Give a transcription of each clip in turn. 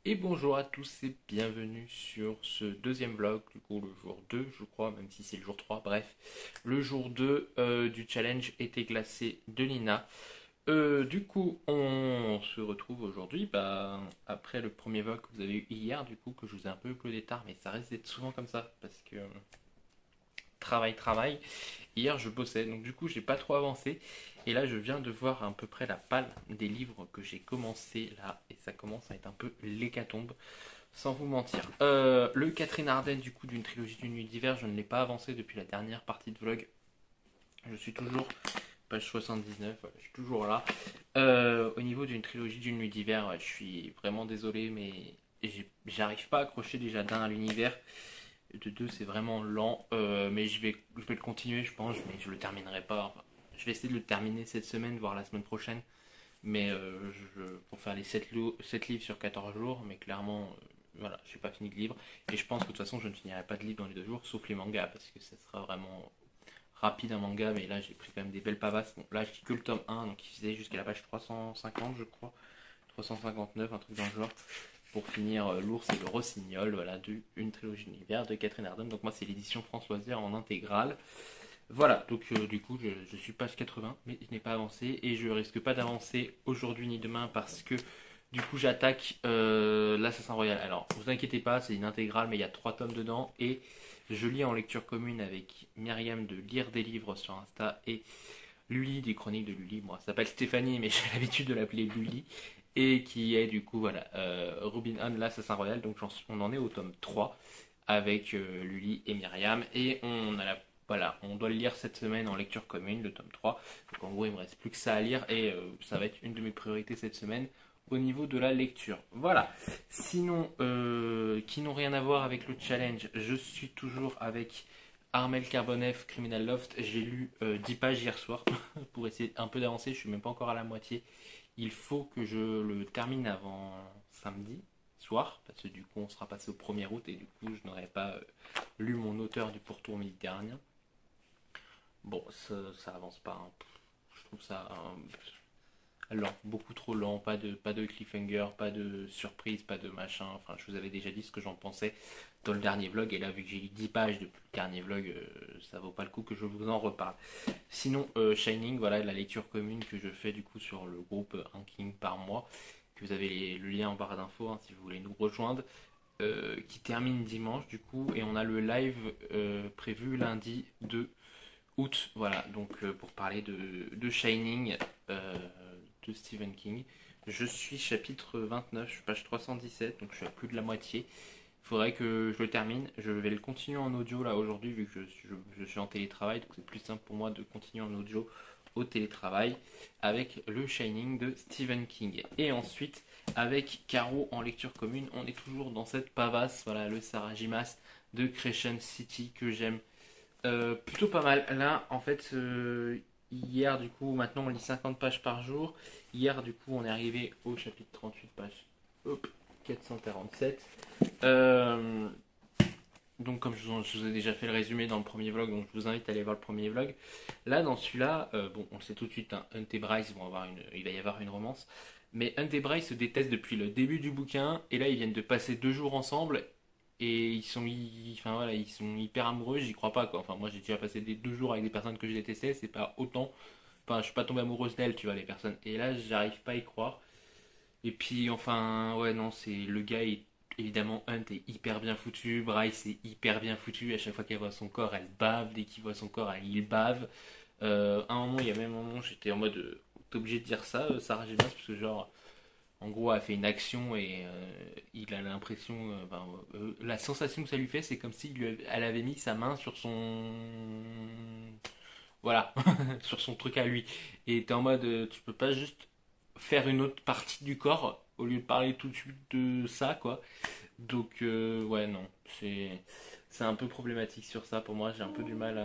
Et bonjour à tous et bienvenue sur ce deuxième vlog, du coup le jour 2 je crois, même si c'est le jour 3 bref. Le jour 2 du challenge été glacé de Nina. Du coup on se retrouve aujourd'hui, après le premier vlog que vous avez eu hier, du coup que je vous ai un peu uploadé tard, mais ça risque d'être souvent comme ça, parce que travail. Hier je bossais, donc du coup j'ai pas trop avancé. Et là je viens de voir à peu près la palle des livres que j'ai commencé là, et ça commence à être un peu l'hécatombe. Sans vous mentir. Le Catherine Ardenne, du coup, d'une trilogie d'une nuit d'hiver, je ne l'ai pas avancé depuis la dernière partie de vlog. Je suis toujours page 79, voilà, je suis toujours là. Au niveau d'une trilogie d'une nuit d'hiver, ouais, je suis vraiment désolé, mais j'arrive pas à accrocher déjà d'un à l'univers. De deux, c'est vraiment lent, mais je vais le continuer, je pense, mais je le terminerai pas. Enfin, je vais essayer de le terminer cette semaine, voire la semaine prochaine. Mais pour faire les 7 livres sur 14 jours, mais clairement, voilà, je n'ai pas fini de livre. Et je pense que de toute façon, je ne finirai pas de livre dans les 2 jours, sauf les mangas, parce que ça sera vraiment rapide un manga. Mais là, j'ai pris quand même des belles pavasses. Bon, là, je dis que le tome 1, donc il faisait jusqu'à la page 350, je crois. 359, un truc dans le genre. Pour finir, L'ours et le rossignol, voilà, une trilogie d'univers de Catherine Ardenne. Donc moi, c'est l'édition Françoisière en intégrale. Voilà, donc du coup, je suis page 80, mais je n'ai pas avancé et je risque pas d'avancer aujourd'hui ni demain parce que du coup, j'attaque l'Assassin Royal. Alors, vous inquiétez pas, c'est une intégrale, mais il y a 3 tomes dedans et je lis en lecture commune avec Myriam de Lire des livres sur Insta et Lully des chroniques de Lully. Moi, ça s'appelle Stéphanie, mais j'ai l'habitude de l'appeler Lully. Et qui est du coup, voilà, Robin Hood, l'Assassin Royal. Donc, on en est au tome 3 avec Lully et Myriam. Et voilà, on doit le lire cette semaine en lecture commune, le tome 3. Donc en gros, il me reste plus que ça à lire et ça va être une de mes priorités cette semaine au niveau de la lecture. Voilà. Sinon, qui n'ont rien à voir avec le challenge, je suis toujours avec Armel Karbonev, Criminal Loft. J'ai lu 10 pages hier soir pour essayer un peu d'avancer. Je suis même pas encore à la moitié. Il faut que je le termine avant samedi soir, parce que du coup on sera passé au 1er août et du coup je n'aurai pas lu mon auteur du pourtour méditerranéen. Bon, ça avance pas, hein. Je trouve ça lent, beaucoup trop lent, pas de cliffhanger, pas de surprise, pas de machin. Enfin, je vous avais déjà dit ce que j'en pensais dans le dernier vlog, et là, vu que j'ai lu 10 pages depuis le dernier vlog, ça vaut pas le coup que je vous en reparle. Sinon, Shining, voilà, la lecture commune que je fais du coup sur le groupe Un King par mois, que vous avez le lien en barre d'infos hein, si vous voulez nous rejoindre, qui termine dimanche du coup, et on a le live prévu lundi 2 août, voilà, donc pour parler de Shining de Stephen King. Je suis chapitre 29, je suis page 317, donc je suis à plus de la moitié. Il faudrait que je le termine. Je vais le continuer en audio là aujourd'hui, vu que je suis en télétravail, donc c'est plus simple pour moi de continuer en audio au télétravail avec le Shining de Stephen King. Et ensuite, avec Caro en lecture commune, on est toujours dans cette pavasse, voilà, le Sarajimas de Crescent City que j'aime plutôt pas mal. Là, en fait, hier, du coup, maintenant on lit 50 pages par jour. Hier, du coup, on est arrivé au chapitre 38, page hop, 447. Euh, donc, comme je vous ai déjà fait le résumé dans le premier vlog, donc je vous invite à aller voir le premier vlog. Là, dans celui-là, bon, on le sait tout de suite, hein, Hunt et Bryce il va y avoir une romance. Mais Hunt et Bryce se détestent depuis le début du bouquin, et là, ils viennent de passer 2 jours ensemble, et enfin, voilà, ils sont hyper amoureux, j'y crois pas quoi. Enfin, moi j'ai déjà passé des 2 jours avec des personnes que je détestais, c'est pas autant. Enfin, je suis pas tombé amoureuse d'elles, tu vois, les personnes. Et là, j'arrive pas à y croire. Et puis, enfin, ouais, non, c'est le gars est évidemment Hunt est hyper bien foutu, Bryce est hyper bien foutu. À chaque fois qu'elle voit son corps, elle bave. Dès qu'il voit son corps, il bave. À un moment, il y a même un moment, j'étais en mode, t'es obligé de dire ça, Sarah Gémas, parce que genre, en gros, elle fait une action et il a l'impression, la sensation que ça lui fait, c'est comme si elle avait mis sa main sur son, voilà, sur son truc à lui. Et t'es en mode, tu peux pas juste faire une autre partie du corps au lieu de parler tout de suite de ça, quoi. Donc, ouais, non, c'est un peu problématique sur ça. Pour moi, j'ai un peu du mal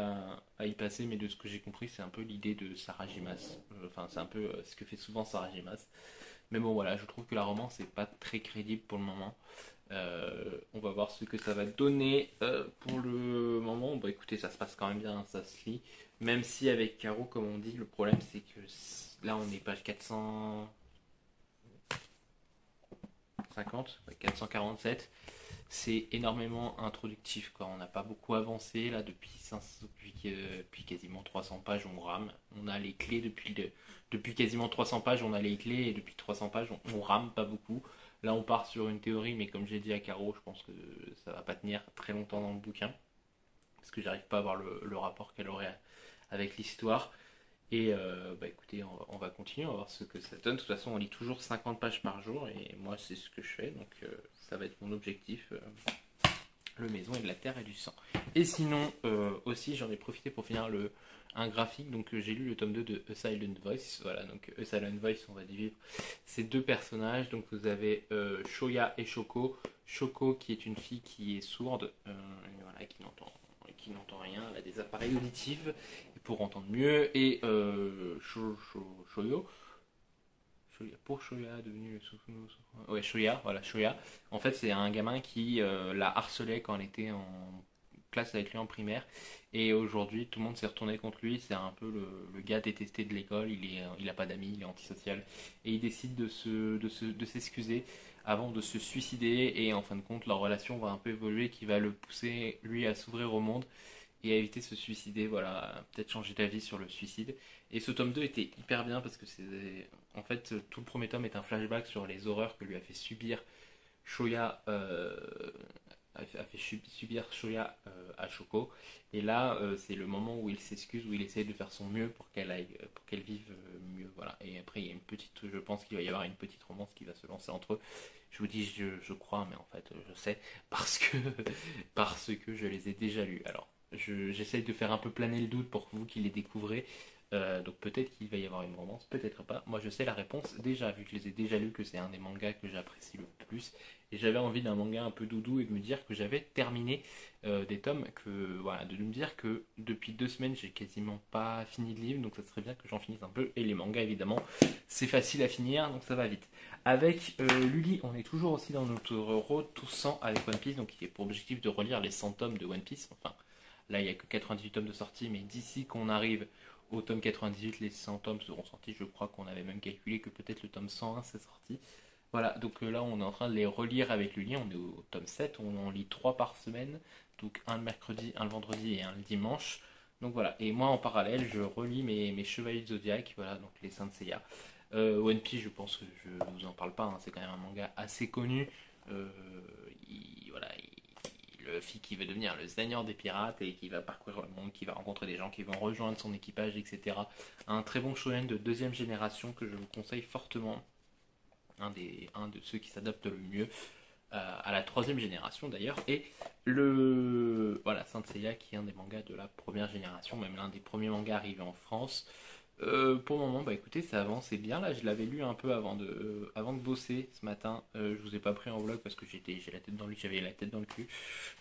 à y passer, mais de ce que j'ai compris, c'est un peu l'idée de Sarah Gimas. Enfin, c'est un peu ce que fait souvent Sarah Gimas. Mais bon, voilà, je trouve que la romance n'est pas très crédible pour le moment. On va voir ce que ça va donner pour le moment. Bah écoutez, ça se passe quand même bien, ça se lit. Même si avec Caro, comme on dit, le problème c'est que là on est page 400. 450, 447. C'est énormément introductif, quoi. On n'a pas beaucoup avancé là depuis quasiment 300 pages on rame. On a les clés depuis quasiment 300 pages on a les clés et depuis 300 pages on rame pas beaucoup. Là on part sur une théorie mais comme j'ai dit à Caro je pense que ça va pas tenir très longtemps dans le bouquin parce que j'arrive pas à voir le rapport qu'elle aurait avec l'histoire. Et bah écoutez, on va continuer, on va voir ce que ça donne. De toute façon, on lit toujours 50 pages par jour et moi, c'est ce que je fais. Donc, ça va être mon objectif. Le maison et de la terre et du sang. Et sinon, aussi, j'en ai profité pour finir un graphique. Donc, j'ai lu le tome 2 de A Silent Voice. Voilà, donc A Silent Voice, on va diviser ces deux personnages. Donc, vous avez Shoya et Shoko. Shoko, qui est une fille qui est sourde, voilà, qui n'entend rien, elle a des appareils auditifs pour entendre mieux, et Shoyo, pour Shoya devenu ouais, Shoya, voilà, Shoya. En fait, c'est un gamin qui la harcelait quand elle était en classe avec lui en primaire, et aujourd'hui, tout le monde s'est retourné contre lui. C'est un peu le gars détesté de l'école. Il a pas d'amis, il est antisocial, et il décide de s'excuser avant de se suicider. Et en fin de compte, leur relation va un peu évoluer, qui va le pousser lui à s'ouvrir au monde et à éviter de se suicider, voilà, peut-être changer d'avis sur le suicide. Et ce tome 2 était hyper bien parce que en fait, tout le premier tome est un flashback sur les horreurs que lui a fait subir Shoya, subir Shoya à Shoko. Et là, c'est le moment où il s'excuse, où il essaie de faire son mieux pour qu'elle vive mieux, voilà. Et après, il y a je pense qu'il va y avoir une petite romance qui va se lancer entre eux. Je vous dis, je crois, mais en fait, je sais parce que parce que je les ai déjà lus. Alors, j'essaye de faire un peu planer le doute pour vous qui les découvrez. Donc peut-être qu'il va y avoir une romance, peut-être pas. Moi je sais la réponse déjà, vu que je les ai déjà lus, que c'est un des mangas que j'apprécie le plus. Et j'avais envie d'un manga un peu doudou et de me dire que j'avais terminé des tomes, voilà, de me dire que depuis 2 semaines j'ai quasiment pas fini de livre, donc ça serait bien que j'en finisse un peu. Et les mangas évidemment, c'est facile à finir, donc ça va vite. Avec Luli, on est toujours aussi dans notre road tout 100 avec One Piece, donc il est pour objectif de relire les 100 tomes de One Piece. Enfin, là il n'y a que 98 tomes de sortie, mais d'ici qu'on arrive au tome 98, les 100 tomes seront sortis. Je crois qu'on avait même calculé que peut-être le tome 101 c'est sorti. Voilà, donc là on est en train de les relire avec Luli, on est au tome 7, on en lit 3 par semaine, donc un le mercredi, un le vendredi et un le dimanche. Donc voilà, et moi en parallèle je relis mes Chevaliers de Zodiac, voilà, donc les Saint Seiya. One Piece, je pense que je vous en parle pas, hein, c'est quand même un manga assez connu. Voilà, le fille qui veut devenir le seigneur des pirates et qui va parcourir le monde, qui va rencontrer des gens qui vont rejoindre son équipage, etc. Un très bon shonen de deuxième génération que je vous conseille fortement. Un de ceux qui s'adaptent le mieux à la troisième génération d'ailleurs. Et voilà, Saint Seiya qui est un des mangas de la première génération, même l'un des premiers mangas arrivés en France. Pour le moment, bah écoutez, ça avance et bien. Là, je l'avais lu un peu avant de bosser ce matin. Je vous ai pas pris en vlog parce que j'ai la tête dans le j'avais la tête dans le cul.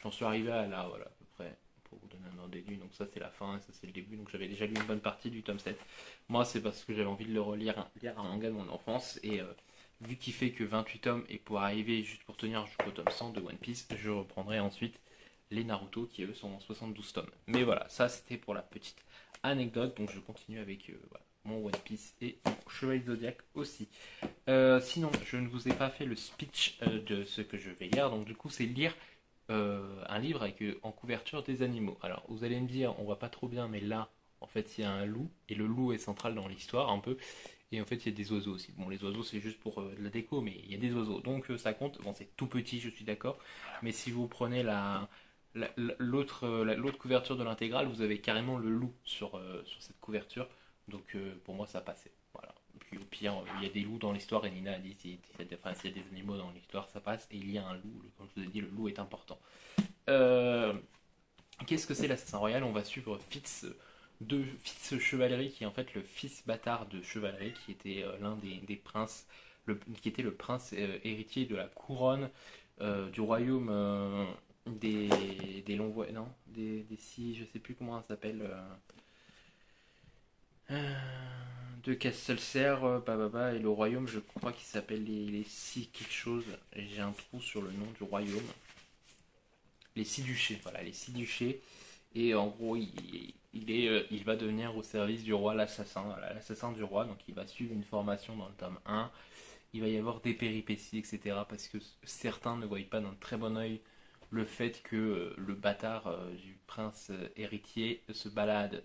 J'en suis arrivé à là, voilà, à peu près, pour vous donner un ordre d'idée. Donc ça, c'est la fin, ça c'est le début. Donc j'avais déjà lu une bonne partie du tome 7. Moi, c'est parce que j'avais envie de le relire, lire un manga de mon enfance. Et vu qu'il fait que 28 tomes et pour arriver juste pour tenir jusqu'au tome 100 de One Piece, je reprendrai ensuite les Naruto qui eux sont en 72 tomes. Mais voilà, ça c'était pour la petite anecdote. Donc je continue avec voilà, mon One Piece et mon Chevalier Zodiac aussi. Sinon, je ne vous ai pas fait le speech de ce que je vais lire. Donc du coup, c'est lire un livre avec en couverture des animaux. Alors vous allez me dire, on voit pas trop bien, mais là, en fait, il y a un loup et le loup est central dans l'histoire un peu. Et en fait, il y a des oiseaux aussi. Bon, les oiseaux, c'est juste pour de la déco, mais il y a des oiseaux. Donc, ça compte. Bon, c'est tout petit, je suis d'accord. Mais si vous prenez l'autre couverture de l'intégrale, vous avez carrément le loup sur cette couverture. Donc, pour moi, ça passait. Voilà. Puis, au pire, il y a des loups dans l'histoire. Et Nina a dit s'il y a des animaux dans l'histoire, ça passe. Et il y a un loup. Comme je vous ai dit, le loup est important. Qu'est-ce que c'est l'Assassin Royal? On va suivre de fils chevalerie qui est en fait le fils bâtard de chevalerie qui était l'un des princes qui était le prince héritier de la couronne du royaume des longs non des six je sais plus comment ça s'appelle de Castelcer et le royaume je crois qu'il s'appelle les six quelque chose et j'ai un trou sur le nom du royaume les six duchés voilà les six duchés. Et en gros, il va devenir au service du roi l'assassin du roi. Donc il va suivre une formation dans le tome 1. il va y avoir des péripéties, etc. Parce que certains ne voient pas d'un très bon œil le fait que le bâtard du prince héritier se balade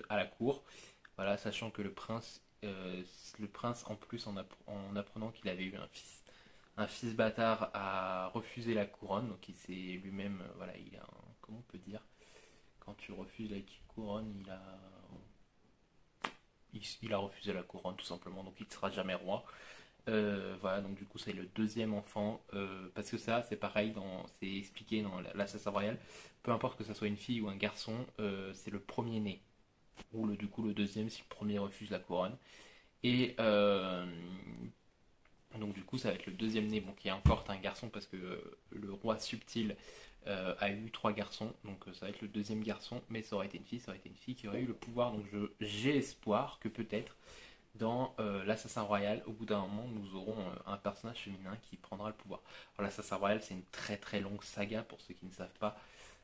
à la cour. Voilà, sachant que le prince en plus en apprenant qu'il avait eu un fils bâtard a refusé la couronne, donc il s'est lui-même, voilà, il a comment on peut dire, quand tu refuses la couronne, il a refusé la couronne tout simplement, donc il ne sera jamais roi. Voilà, donc du coup c'est le deuxième enfant, parce que ça c'est pareil, c'est expliqué dans l'assassin royal, peu importe que ça soit une fille ou un garçon, c'est le premier né, ou du coup le deuxième si le premier refuse la couronne. Et donc du coup ça va être le deuxième né, bon qui est encore un garçon parce que le roi subtil a eu trois garçons, donc ça va être le deuxième garçon, mais ça aurait été une fille, qui aurait eu le pouvoir, donc j'ai espoir que peut-être dans l'Assassin Royal, au bout d'un moment, nous aurons un personnage féminin qui prendra le pouvoir. Alors l'Assassin Royal, c'est une très très longue saga, pour ceux qui ne savent pas.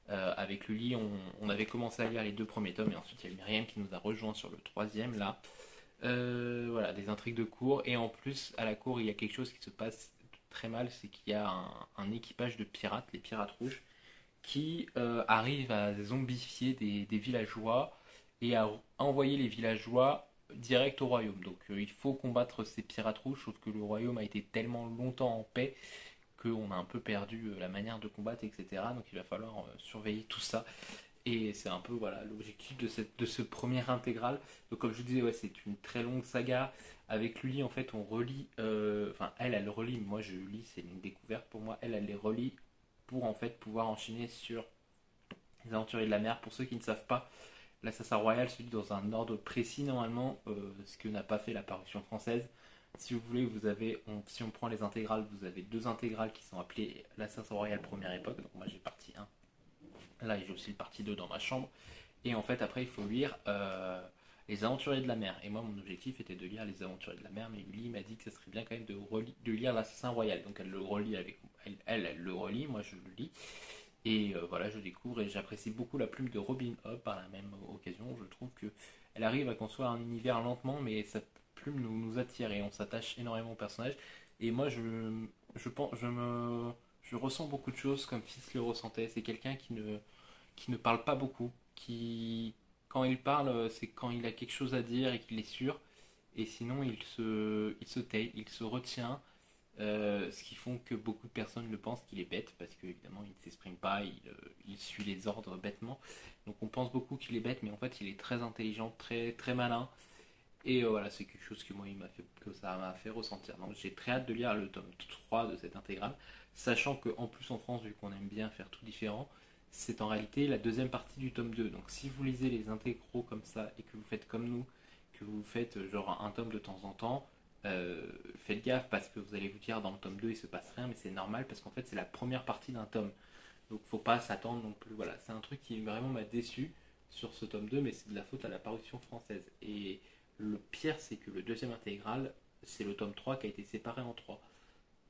Avec Lully, on avait commencé à lire les deux premiers tomes, et ensuite il y a Myriam qui nous a rejoint sur le troisième, là. Voilà, des intrigues de cour, et en plus, à la cour, il y a quelque chose qui se passe très mal, c'est qu'il y a un équipage de pirates, les pirates rouges, qui arrivent à zombifier des villageois et à envoyer les villageois direct au royaume. Donc il faut combattre ces pirates rouges, sauf que le royaume a été tellement longtemps en paix qu'on a un peu perdu la manière de combattre, etc. Donc il va falloir surveiller tout ça. Et c'est un peu voilà l'objectif de ce premier intégral. Donc comme je vous disais, ouais, c'est une très longue saga. Avec Lully, en fait, on relit. Enfin, elle relit. Moi, je lis, c'est une découverte pour moi. Elle les relit pour en fait pouvoir enchaîner sur les aventuriers de la mer. Pour ceux qui ne savent pas, l'Assassin Royal se lit dans un ordre précis normalement, ce que n'a pas fait la parution française. Si vous voulez, si on prend les intégrales, vous avez deux intégrales qui sont appelées l'Assassin Royal première époque. Donc moi j'ai partie 1. Là j'ai aussi le partie 2 dans ma chambre. Et en fait après il faut lire les aventuriers de la mer. Et moi mon objectif était de lire les aventuriers de la mer, mais Lily m'a dit que ce serait bien quand même de lire l'Assassin Royal. Donc elle le relit avec elle le relit, moi je le lis. Et voilà, je découvre et j'apprécie beaucoup la plume de Robin Hood par la même occasion. Je trouve que elle arrive à construire un univers lentement, mais cette plume nous attire et on s'attache énormément au personnage. Et moi, je ressens beaucoup de choses comme Fils le ressentait. C'est quelqu'un qui ne parle pas beaucoup, qui, quand il parle, c'est quand il a quelque chose à dire et qu'il est sûr. Et sinon, il se tait, il se retient. Ce qui font que beaucoup de personnes le pensent qu'il est bête parce qu'évidemment il ne s'exprime pas, il suit les ordres bêtement. Donc on pense beaucoup qu'il est bête, mais en fait il est très intelligent, très très malin. Et voilà, c'est quelque chose que moi ça m'a fait ressentir. Donc j'ai très hâte de lire le tome 3 de cette intégrale, sachant qu'en plus en France, vu qu'on aime bien faire tout différent, c'est en réalité la deuxième partie du tome 2. Donc si vous lisez les intégraux comme ça et que vous faites comme nous, que vous faites genre un tome de temps en temps, faites gaffe parce que vous allez vous dire dans le tome 2 il se passe rien, mais c'est normal parce qu'en fait c'est la première partie d'un tome. Donc faut pas s'attendre non plus. Voilà, c'est un truc qui vraiment m'a déçu sur ce tome 2, mais c'est de la faute à la parution française. Et le pire, c'est que le deuxième intégral, c'est le tome 3 qui a été séparé en 3.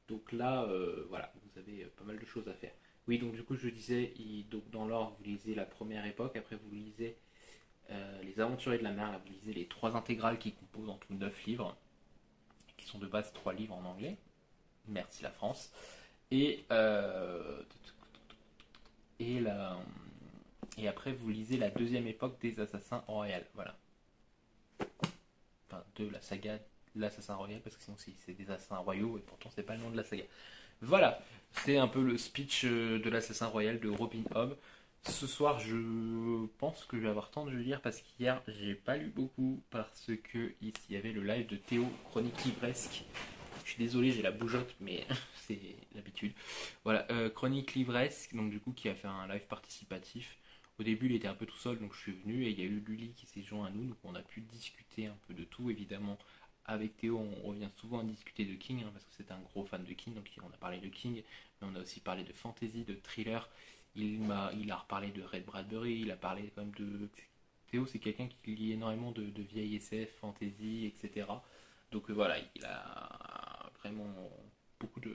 Donc là, voilà, vous avez pas mal de choses à faire. Oui, donc du coup, je disais, donc dans l'ordre, vous lisez la première époque, après vous lisez les aventuriers de la mer, là, vous lisez les trois intégrales qui composent en tout 9 livres, qui sont de base 3 livres en anglais. Merci la France. Et, et, la, et après, vous lisez la deuxième époque des Assassins Royal. Voilà. Enfin, de la saga de l'Assassin Royal, parce que sinon c'est des Assassins Royaux, et pourtant c'est pas le nom de la saga. Voilà, c'est un peu le speech de l'Assassin Royal de Robin Hobb. Ce soir, je pense que je vais avoir temps de le lire parce qu'hier, j'ai pas lu beaucoup parce que il y avait le live de Théo, Chronique Livresque. Je suis désolé, j'ai la bougeotte, mais c'est l'habitude. Voilà, Chronique Livresque, donc du coup, qui a fait un live participatif. Au début, il était un peu tout seul, donc je suis venu et il y a eu Lully qui s'est joint à nous, donc on a pu discuter un peu de tout. Évidemment, avec Théo, on revient souvent à discuter de King, parce que c'est un gros fan de King, donc on a parlé de King, mais on a aussi parlé de fantasy, de thriller. Il a reparlé de Red Bradbury, il a parlé quand même de. Théo, c'est quelqu'un qui lit énormément de vieilles SF, fantasy, etc. Donc voilà, il a vraiment beaucoup de.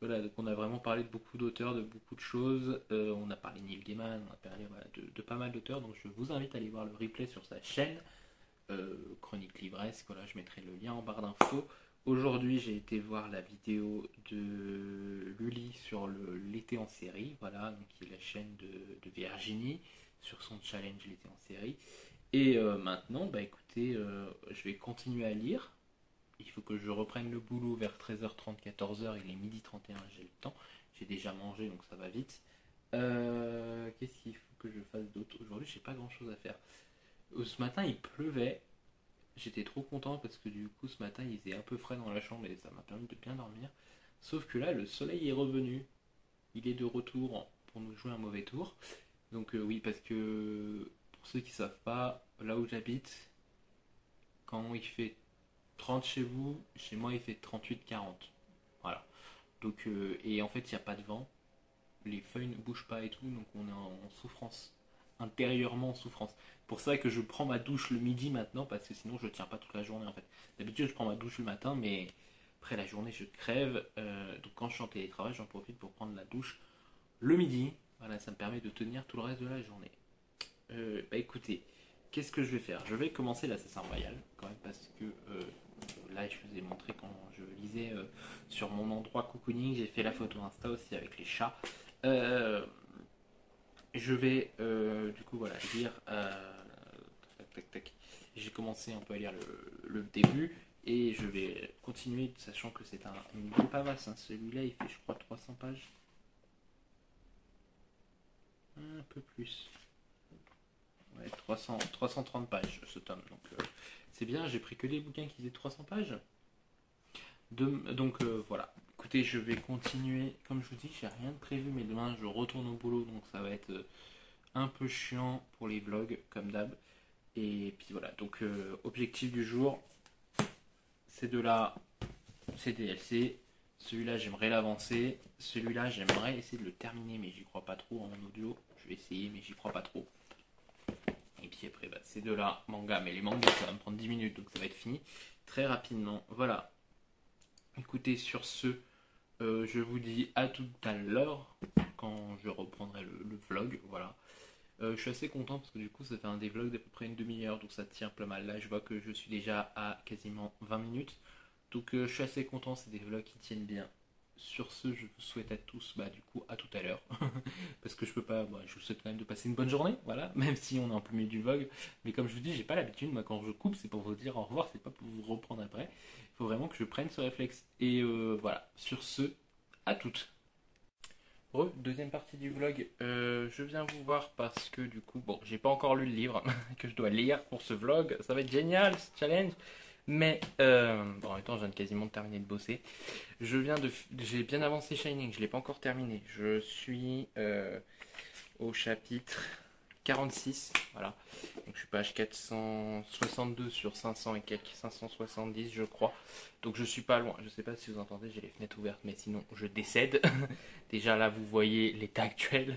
Voilà, donc on a vraiment parlé de beaucoup d'auteurs, de beaucoup de choses. On a parlé de Neil Gaiman, on a parlé voilà, de pas mal d'auteurs. Donc je vous invite à aller voir le replay sur sa chaîne. chronique livresque. Voilà, je mettrai le lien en barre d'infos. Aujourd'hui, j'ai été voir la vidéo de Lully sur l'été en série, voilà, donc qui est la chaîne de Virginie, sur son challenge l'été en série. Et maintenant, bah écoutez, je vais continuer à lire. Il faut que je reprenne le boulot vers 13h30, 14h, il est 12h31, j'ai le temps. J'ai déjà mangé, donc ça va vite. Qu'est-ce qu'il faut que je fasse d'autre? Aujourd'hui, j'ai pas grand-chose à faire. Ce matin, il pleuvait. J'étais trop content parce que du coup, ce matin, il faisait un peu frais dans la chambre et ça m'a permis de bien dormir. Sauf que là, le soleil est revenu. Il est de retour pour nous jouer un mauvais tour. Donc oui, parce que pour ceux qui savent pas, là où j'habite, quand il fait 30 chez vous, chez moi il fait 38-40. Voilà. Donc et en fait, il n'y a pas de vent. Les feuilles ne bougent pas et tout, donc on est en souffrance. Intérieurement en souffrance. Pour ça que je prends ma douche le midi maintenant, parce que sinon je tiens pas toute la journée en fait. D'habitude je prends ma douche le matin, mais après la journée je crève. Donc quand je suis en télétravail, j'en profite pour prendre la douche le midi. Voilà, ça me permet de tenir tout le reste de la journée. Bah écoutez, qu'est-ce que je vais faire? Je vais commencer l'Assassin Royal, quand même, parce que là je vous ai montré quand je lisais sur mon endroit cocooning, j'ai fait la photo Insta aussi avec les chats. Euh, je vais du coup voilà lire. Tac, tac, tac. J'ai commencé un peu à lire le début et je vais continuer, sachant que c'est une bonne pavasse. Hein. Celui-là il fait je crois 300 pages. Un peu plus. Ouais, 330 pages ce tome. Donc c'est bien, j'ai pris que des bouquins qui faisaient 300 pages. Donc voilà. Écoutez, je vais continuer. Comme je vous dis, j'ai rien de prévu, mais demain je retourne au boulot, donc ça va être un peu chiant pour les vlogs, comme d'hab. Et puis voilà, donc objectif du jour, ces deux-là, c'est DLC. Celui-là, j'aimerais l'avancer. Celui-là, j'aimerais essayer de le terminer, mais j'y crois pas trop en audio. Je vais essayer, mais j'y crois pas trop. Et puis après, bah, ces deux-là, manga. Mais les mangas, ça va me prendre 10 minutes, donc ça va être fini très rapidement. Voilà. Écoutez, sur ce, je vous dis à tout à l'heure, quand je reprendrai le vlog. Voilà. Je suis assez content parce que du coup, ça fait un des vlogs d'à peu près une demi-heure, donc ça tient pas mal. Là, je vois que je suis déjà à quasiment 20 minutes. Donc je suis assez content, c'est des vlogs qui tiennent bien. Sur ce, je vous souhaite à tous, bah du coup, à tout à l'heure. Parce que je peux pas, bah, je vous souhaite quand même de passer une bonne journée, voilà, même si on est en plein milieu du vlog. Mais comme je vous dis, j'ai pas l'habitude, moi quand je coupe, c'est pour vous dire au revoir, c'est pas pour vous reprendre après. Il faut vraiment que je prenne ce réflexe. Et voilà, sur ce, à toutes. Deuxième partie du vlog, je viens vous voir parce que du coup, bon, j'ai pas encore lu le livre que je dois lire pour ce vlog, ça va être génial ce challenge, mais bon, en même temps, je viens de quasiment terminer de bosser. J'ai bien avancé Shining, je l'ai pas encore terminé. Je suis au chapitre 46, voilà. Donc je suis page 462 sur 500 et quelques, 570 je crois. Donc je suis pas loin. Je sais pas si vous entendez, j'ai les fenêtres ouvertes, mais sinon je décède. Déjà là vous voyez l'état actuel.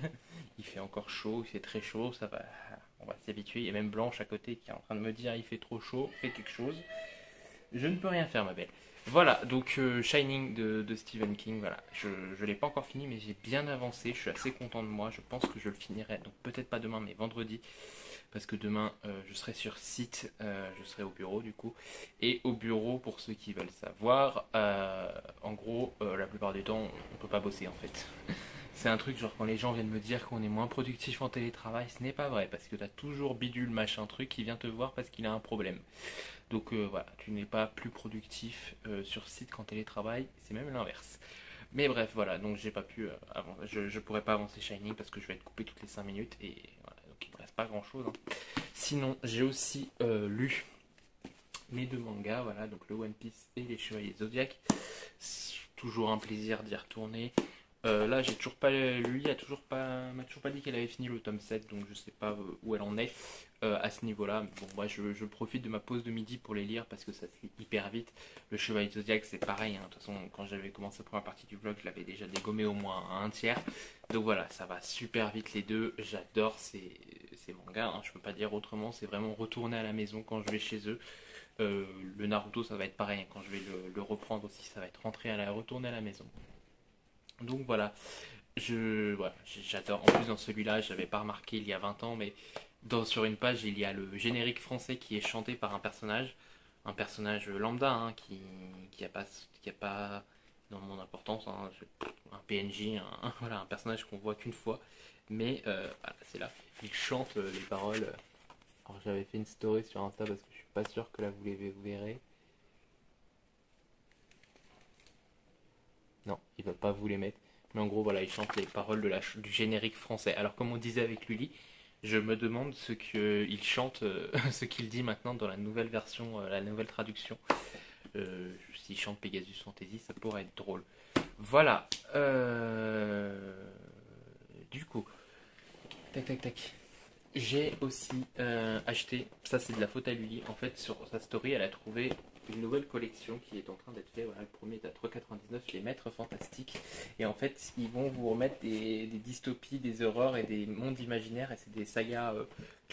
Il fait encore chaud, il fait très chaud, ça va. On va s'y habituer. Il y a même Blanche à côté qui est en train de me dire il fait trop chaud, fais quelque chose. Je ne peux rien faire, ma belle. Voilà, donc Shining de Stephen King, voilà. Je ne l'ai pas encore fini, mais j'ai bien avancé. Je suis assez content de moi. Je pense que je le finirai. Donc peut-être pas demain, mais vendredi. Parce que demain, je serai sur site. Je serai au bureau, du coup. Et au bureau, pour ceux qui veulent savoir, en gros, la plupart du temps, on ne peut pas bosser, en fait. C'est un truc, genre, quand les gens viennent me dire qu'on est moins productif en télétravail, ce n'est pas vrai. Parce que tu as toujours bidule, machin, truc, qui vient te voir parce qu'il a un problème. Donc voilà, tu n'es pas plus productif sur site qu'en télétravail, c'est même l'inverse. Mais bref, voilà, donc j'ai pas pu je pourrais pas avancer Shining parce que je vais être coupé toutes les 5 minutes et voilà, donc il ne me reste pas grand chose. Hein. Sinon, j'ai aussi lu mes deux mangas, voilà, donc le One Piece et les Chevaliers Zodiac. C'est toujours un plaisir d'y retourner. Là, j'ai toujours pas lui, m'a toujours pas dit qu'elle avait fini le tome 7, donc je sais pas où elle en est à ce niveau-là. Bon, moi, je profite de ma pause de midi pour les lire parce que ça se lit hyper vite. Le Chevalier Zodiac, c'est pareil. Hein. De toute façon, quand j'avais commencé la première partie du vlog, je l'avais déjà dégommé au moins à un tiers. Donc voilà, ça va super vite les deux. J'adore ces mangas. Hein. Je peux pas dire autrement. C'est vraiment retourner à la maison quand je vais chez eux. Le Naruto, ça va être pareil. Hein. Quand je vais le reprendre aussi, ça va être retourner à la maison. Donc voilà, voilà, j'adore. En plus, dans celui-là, je n'avais pas remarqué il y a 20 ans, mais Sur une page, il y a le générique français qui est chanté par un personnage lambda hein, qui a pas énormément d'importance, hein, un PNJ, voilà, un personnage qu'on voit qu'une fois, mais voilà, c'est là. Il chante les paroles. Alors j'avais fait une story sur Insta parce que je suis pas sûr que là vous verrez. Non, il va pas vous les mettre. Mais en gros, voilà, il chante les paroles du générique français. Alors, comme on disait avec Lully, je me demande ce qu'il chante, ce qu'il dit maintenant dans la nouvelle version, la nouvelle traduction. S'il chante Pegasus Fantasy, ça pourrait être drôle. Voilà. Du coup, tac tac tac. J'ai aussi acheté, ça c'est de la faute à Lully, en fait sur sa story elle a trouvé une nouvelle collection qui est en train d'être faite, voilà, le premier est à 3,99, les maîtres fantastiques, et en fait ils vont vous remettre des dystopies, des horreurs et des mondes imaginaires, et c'est des sagas,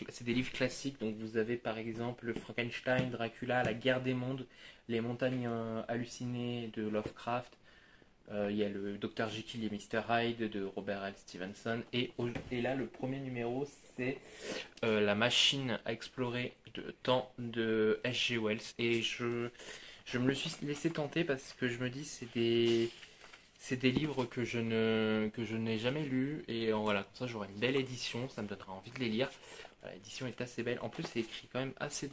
c'est des livres classiques, donc vous avez par exemple Frankenstein, Dracula, La guerre des mondes, Les montagnes hallucinées de Lovecraft, il y a le Dr Jekyll et Mr Hyde de Robert L. Stevenson. Et là, le premier numéro, c'est La machine à explorer de temps de H.G. Wells. Et je me le suis laissé tenter parce que je me dis c'est des livres que je n'ai jamais lus. Et voilà, comme ça, j'aurai une belle édition. Ça me donnera envie de les lire. L'édition est assez belle. En plus, c'est écrit quand même assez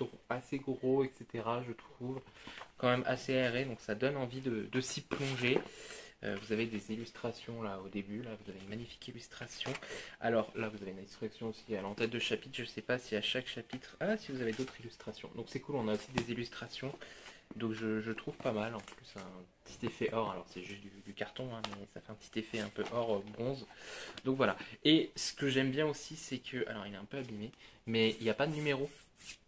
gros, etc. Je trouve quand même assez aéré. Donc ça donne envie de s'y plonger. Vous avez des illustrations là au début, là vous avez une magnifique illustration. Alors là vous avez une illustration aussi à l'entête de chapitre, je sais pas si à chaque chapitre... Ah si vous avez d'autres illustrations, donc c'est cool, on a aussi des illustrations, donc je trouve pas mal, en plus un petit effet or, alors c'est juste du carton, hein, mais ça fait un petit effet un peu or bronze, donc voilà. Et ce que j'aime bien aussi c'est que, alors il est un peu abîmé, mais il n'y a pas de numéro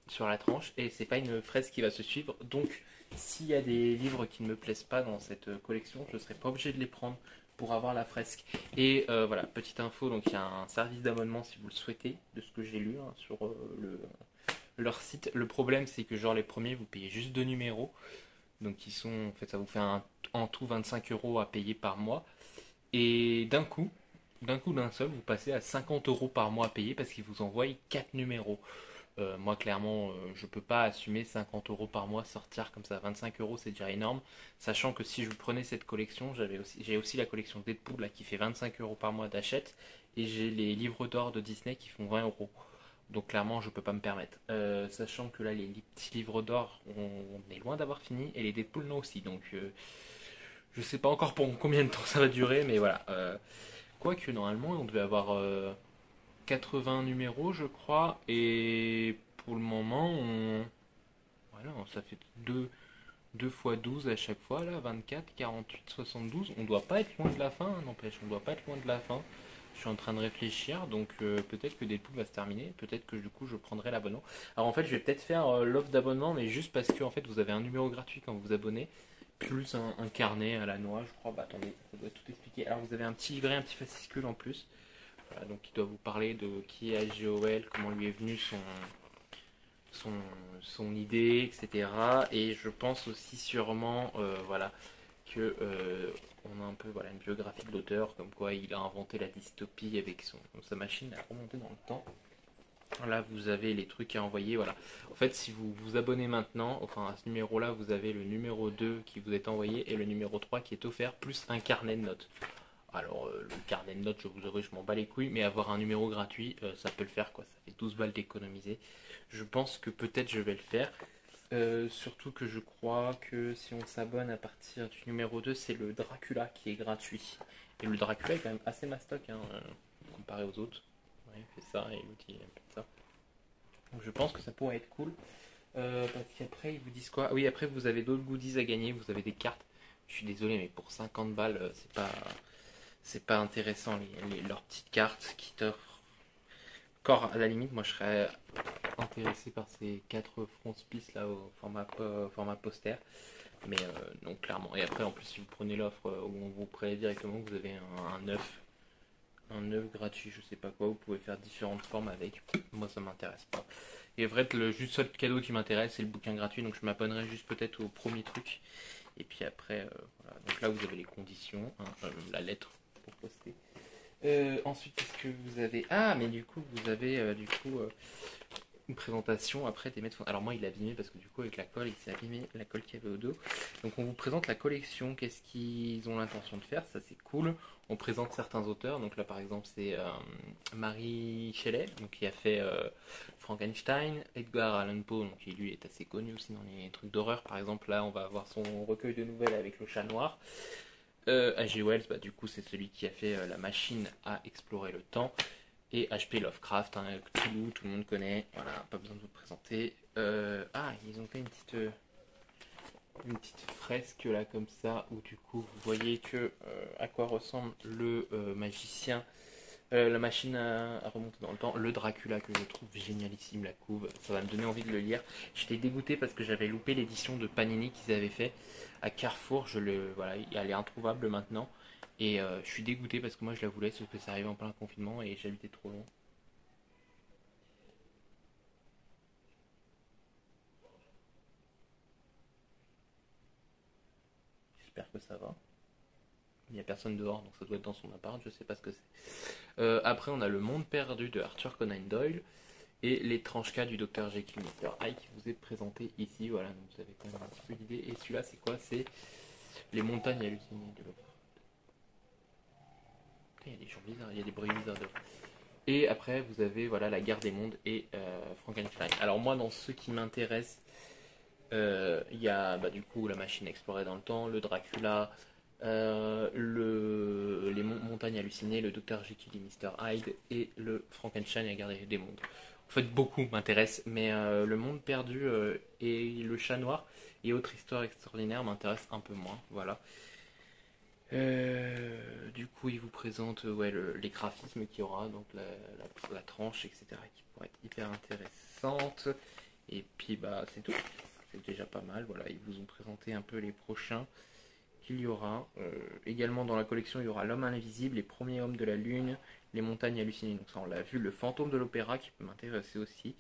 sur la tranche et c'est pas une fraise qui va se suivre, donc s'il y a des livres qui ne me plaisent pas dans cette collection, je ne serai pas obligé de les prendre pour avoir la fresque. Et voilà, petite info, donc il y a un service d'abonnement si vous le souhaitez, de ce que j'ai lu hein, sur leur site. Le problème c'est que genre les premiers vous payez juste 2 numéros, donc ils sont, en fait ça vous fait en tout 25 euros à payer par mois. Et d'un seul, vous passez à 50 euros par mois à payer parce qu'ils vous envoient 4 numéros. Moi, clairement, je peux pas assumer 50 euros par mois, sortir comme ça. 25 euros, c'est déjà énorme. Sachant que si je prenais cette collection, j'ai aussi la collection Deadpool là, qui fait 25 euros par mois d'achète. Et j'ai les livres d'or de Disney qui font 20 euros. Donc, clairement, je peux pas me permettre. Sachant que là, les petits livres d'or, on est loin d'avoir fini. Et les Deadpool, non aussi. Donc, je sais pas encore pour combien de temps ça va durer. Mais voilà. Quoique, normalement, on devait avoir 80 numéros, je crois, et pour le moment, voilà, ça fait 2 fois 12 à chaque fois, là, 24, 48, 72. On doit pas être loin de la fin, hein, n'empêche, on doit pas être loin de la fin. Je suis en train de réfléchir, donc peut-être que Deadpool va se terminer, peut-être que du coup je prendrai l'abonnement. Alors en fait, je vais peut-être faire l'offre d'abonnement, mais juste parce que en fait, vous avez un numéro gratuit quand vous vous abonnez, plus un carnet à la noix, je crois. Bah attendez, ça doit tout expliquer. Alors vous avez un petit livret, un petit fascicule en plus. Voilà, donc il doit vous parler de qui est H.G. comment lui est venue son, son idée, etc. Et je pense aussi sûrement voilà, que on a un peu voilà, une biographie de l'auteur, comme quoi il a inventé la dystopie avec sa machine à remonter dans le temps. Là, vous avez les trucs à envoyer. Voilà. En fait, si vous vous abonnez maintenant, enfin à ce numéro-là, vous avez le numéro 2 qui vous est envoyé et le numéro 3 qui est offert, plus un carnet de notes. Alors, le carnet de notes, je vous avoue, je m'en bats les couilles, mais avoir un numéro gratuit, ça peut le faire, quoi. Ça fait 12 balles d'économiser. Je pense que peut-être je vais le faire. Surtout que je crois que si on s'abonne à partir du numéro 2 c'est le Dracula qui est gratuit. Et le Dracula est quand même assez mastoc, hein, comparé aux autres. Ouais, il fait ça et l'autre il fait ça. Donc je pense que ça pourrait être cool. Parce qu'après, ils vous disent quoi? Ah oui, après, vous avez d'autres goodies à gagner. Vous avez des cartes. Je suis désolé, mais pour 50 balles, c'est pas intéressant leurs petites cartes qui t'offrent. Encore à la limite, moi je serais intéressé par ces 4 frontispices là au format poster. Mais non, clairement. Et après, en plus, si vous prenez l'offre où on vous prévient directement, vous avez un œuf gratuit, je sais pas quoi. Vous pouvez faire différentes formes avec. Moi, ça m'intéresse pas. Et vrai, le juste seul cadeau qui m'intéresse, c'est le bouquin gratuit. Donc je m'abonnerai juste peut-être au premier truc. Et puis après, voilà. Donc là, vous avez les conditions, hein, la lettre pour poster. Ensuite, qu'est-ce que vous avez? Ah, mais du coup, vous avez une présentation après des maîtres. Alors moi, il est abîmé parce que du coup, avec la colle, il s'est abîmé la colle qu'il y avait au dos. Donc on vous présente la collection, qu'est-ce qu'ils ont l'intention de faire, ça c'est cool. On présente certains auteurs, donc là par exemple c'est Mary Shelley, donc qui a fait Frankenstein, Edgar Allan Poe, donc qui lui est assez connu aussi dans les trucs d'horreur. Par exemple là, on va avoir son recueil de nouvelles avec le chat noir. H.G. Wells, bah, du coup, c'est celui qui a fait La machine à explorer le temps. Et H.P. Lovecraft, hein, Cthulhu, tout le monde connaît. Voilà, pas besoin de vous présenter. Ils ont fait une petite fresque là, comme ça, où du coup, vous voyez que à quoi ressemble le magicien. La machine à remonter dans le temps, le Dracula que je trouve génialissime, la couve, ça va me donner envie de le lire. J'étais dégoûté parce que j'avais loupé l'édition de Panini qu'ils avaient fait à Carrefour. Voilà, elle est introuvable maintenant. Et je suis dégoûté parce que moi je la voulais, sauf que ça arrivait en plein confinement et j'habitais trop loin. J'espère que ça va. Il n'y a personne dehors, donc ça doit être dans son appart, je sais pas ce que c'est. Après, on a Le Monde perdu de Arthur Conan Doyle et L'étrange cas du docteur Jekyll Mr. Hyde qui vous est présenté ici. Voilà, donc vous avez quand même un petit peu d'idée. Et celui-là, c'est quoi? C'est Les montagnes hallucinées de l'eau. Il y a des gens bizarres, il y a des bruits bizarres dehors. Et après, vous avez voilà, La guerre des mondes et Frankenstein. Alors moi, dans ce qui m'intéresse, il y a bah, du coup la machine explorée dans le temps, le Dracula, les montagnes hallucinées, le docteur Jekyll et Mr. Hyde et le Frankenstein et la guerre des mondes. En fait, beaucoup m'intéressent, mais le monde perdu et le chat noir et autres histoires extraordinaires m'intéressent un peu moins. Voilà. Du coup, il vous présente ouais, les graphismes qu'il y aura, donc la tranche, etc., qui pourrait être hyper intéressante. Et puis, bah, c'est tout. C'est déjà pas mal. Voilà, ils vous ont présenté un peu les prochains qu'il y aura. Également dans la collection, il y aura L'homme invisible, Les premiers hommes de la lune, Les montagnes hallucinées. Donc ça, on l'a vu. Le fantôme de l'opéra qui peut m'intéresser aussi.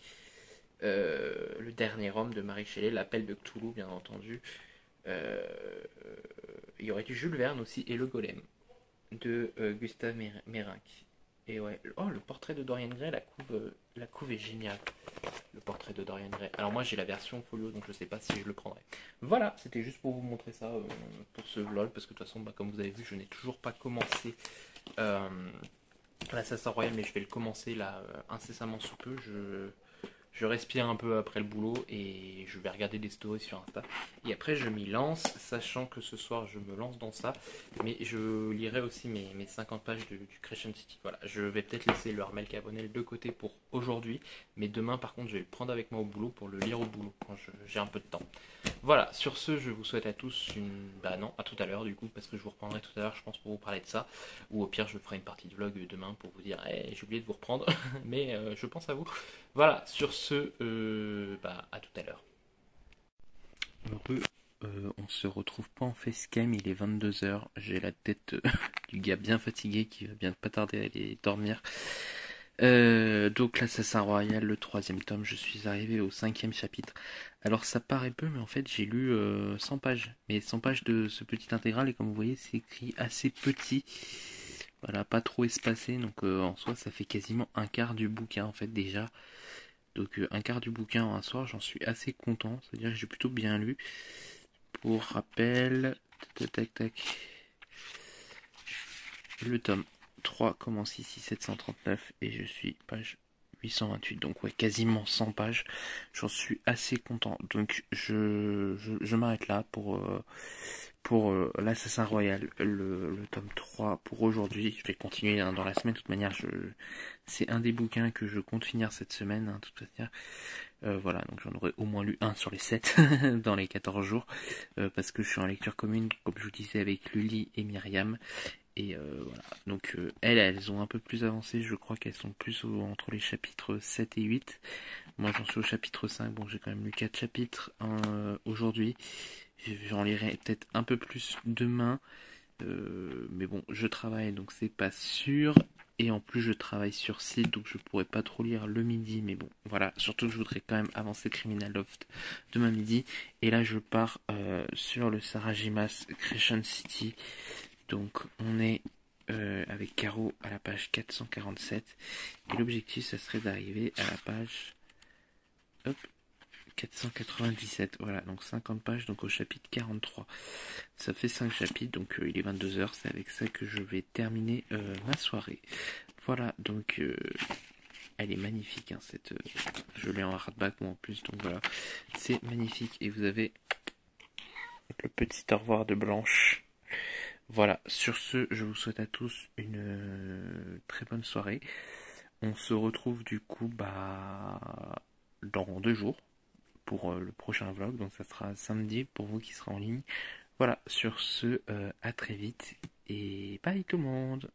Le dernier homme de Marie Shelley, L'appel de Cthulhu, bien entendu. Euh, il y aurait du Jules Verne aussi et Le Golem de Gustave Meyrink. Et ouais, oh, le portrait de Dorian Gray, la couve est géniale. Le portrait de Dorian Gray. Alors moi j'ai la version folio, donc je sais pas si je le prendrai. Voilà, c'était juste pour vous montrer ça pour ce vlog, parce que de toute façon, bah, comme vous avez vu, je n'ai toujours pas commencé euh, l'Assassin Royal, mais je vais le commencer là incessamment sous peu. Je respire un peu après le boulot et je vais regarder des stories sur Insta. Et après, je m'y lance, sachant que ce soir, je me lance dans ça. Mais je lirai aussi mes 50 pages du Crescent City. Voilà, je vais peut-être laisser le Armel Carbonel de côté pour aujourd'hui. Mais demain, par contre, je vais le prendre avec moi au boulot pour le lire au boulot quand j'ai un peu de temps. Voilà, sur ce, je vous souhaite à tous une... Bah non, à tout à l'heure du coup, parce que je vous reprendrai tout à l'heure, je pense, pour vous parler de ça. Ou au pire, je ferai une partie de vlog demain pour vous dire, hey, j'ai oublié de vous reprendre, mais je pense à vous. Voilà, sur ce, bah, à tout à l'heure. Heureux, on se retrouve pas en facecam, il est 22 h. J'ai la tête du gars bien fatigué qui va bien pas tarder à aller dormir. Donc l'Assassin Royal, le troisième tome, je suis arrivé au cinquième chapitre. Alors ça paraît peu, mais en fait j'ai lu 100 pages. Mais 100 pages de ce petit intégral, et comme vous voyez, c'est écrit assez petit. Voilà, pas trop espacé, donc en soi ça fait quasiment un quart du bouquin en fait déjà. Donc un quart du bouquin en un soir, j'en suis assez content, c'est-à-dire que j'ai plutôt bien lu. Pour rappel, tac tac tac, le tome 3 commence ici 739 et je suis page 828, donc ouais, quasiment 100 pages. J'en suis assez content. Donc je m'arrête là pour l'Assassin Royal, le tome 3 pour aujourd'hui. Je vais continuer hein, dans la semaine. De toute manière, c'est un des bouquins que je compte finir cette semaine. Hein, toute manière. Voilà, donc j'en aurai au moins lu un sur les 7 dans les 14 jours. Parce que je suis en lecture commune, comme je vous disais, avec Lully et Myriam. Et voilà, donc elles ont un peu plus avancé, je crois qu'elles sont plus entre les chapitres 7 et 8. Moi j'en suis au chapitre 5, bon j'ai quand même lu 4 chapitres aujourd'hui. J'en lirai peut-être un peu plus demain. Mais bon, je travaille donc c'est pas sûr. Et en plus je travaille sur site, donc je pourrais pas trop lire le midi. Mais bon, voilà, surtout que je voudrais quand même avancer Criminal Loft demain midi. Et là je pars sur le Sarajimas Crescent City. Donc on est avec Caro à la page 447. Et l'objectif, ça serait d'arriver à la page hop, 497. Voilà, donc 50 pages, donc au chapitre 43. Ça fait 5 chapitres, donc il est 22h. C'est avec ça que je vais terminer ma soirée. Voilà, donc elle est magnifique, hein, cette, je l'ai en hardback moi en plus, donc voilà, c'est magnifique. Et vous avez le petit au revoir de Blanche. Voilà, sur ce, je vous souhaite à tous une très bonne soirée. On se retrouve du coup dans 2 jours pour le prochain vlog, donc ça sera samedi pour vous qui serez en ligne. Voilà, sur ce, à très vite et bye tout le monde.